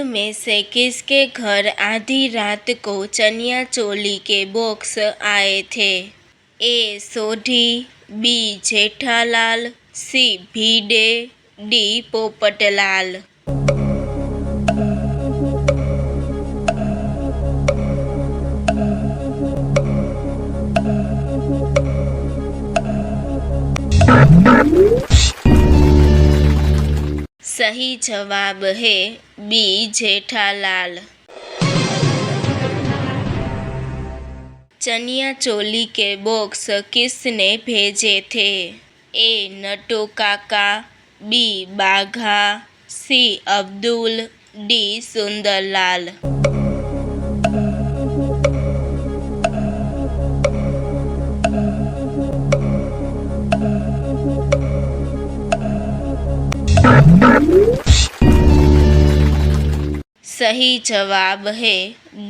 इनमें से किसके घर आधी रात को चनिया चोली के बॉक्स आए थे? ए सोढ़ी, बी जेठालाल, सी भिड़े, डी पोपटलाल। सही जवाब है बी जेठालाल। चनिया चोली के बॉक्स किसने भेजे थे? ए नटू काका, बी बाघा, सी अब्दुल, डी सुंदरलाल। सही जवाब है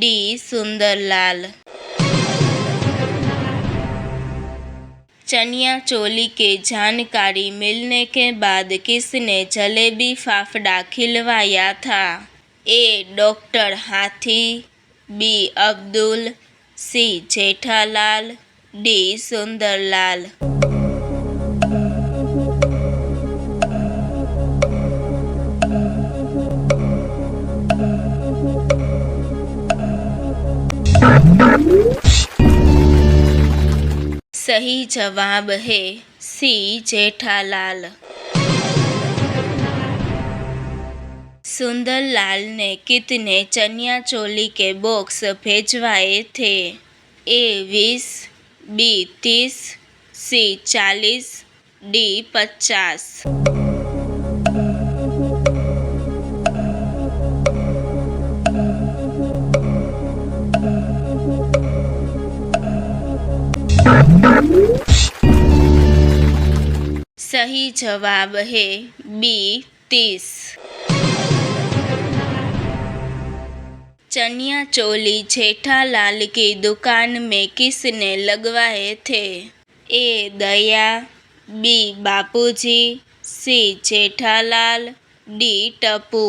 डी सुंदरलाल। चनिया चोली की जानकारी मिलने के बाद किसने जलेबी फाफड़ा खिलवाया था? ए डॉक्टर हाथी, बी अब्दुल, सी जेठालाल, डी सुंदरलाल। सही जवाब है सी जेठालाल। सुंदरलाल ने कितने चनिया चोली के बॉक्स भेजवाए थे? ए 20, बी 30, सी 40, डी 50। सही जवाब है बी 30। चनिया चोली जेठालाल की दुकान में किसने लगवाए थे? ए दया, बी बापूजी, सी जेठालाल, डी टप्पू।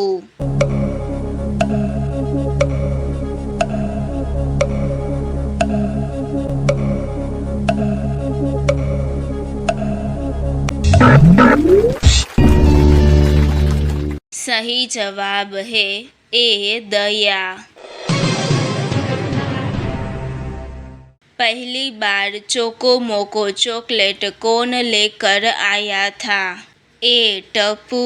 सही जवाब है ए दया। पहली बार चोको मोको चॉकलेट कौन लेकर आया था? ए टप्पू,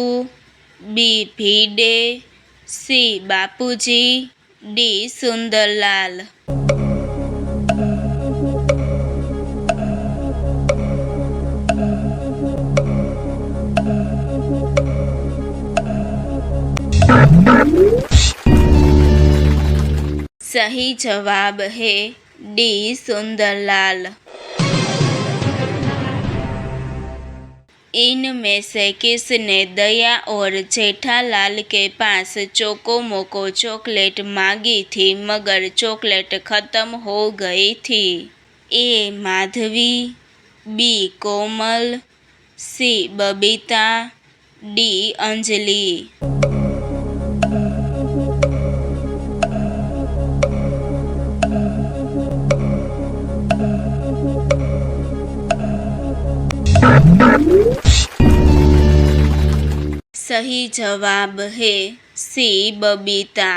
बी भिड़े, सी बापूजी, डी सुंदरलाल। सही जवाब है डी सुंदरलाल। इनमें से किसने दया और जेठालाल के पास चोको मोको चॉकलेट मांगी थी मगर चॉकलेट खत्म हो गई थी? ए माधवी, बी कोमल, सी बबीता, डी अंजलि। सही जवाब है सी बबीता।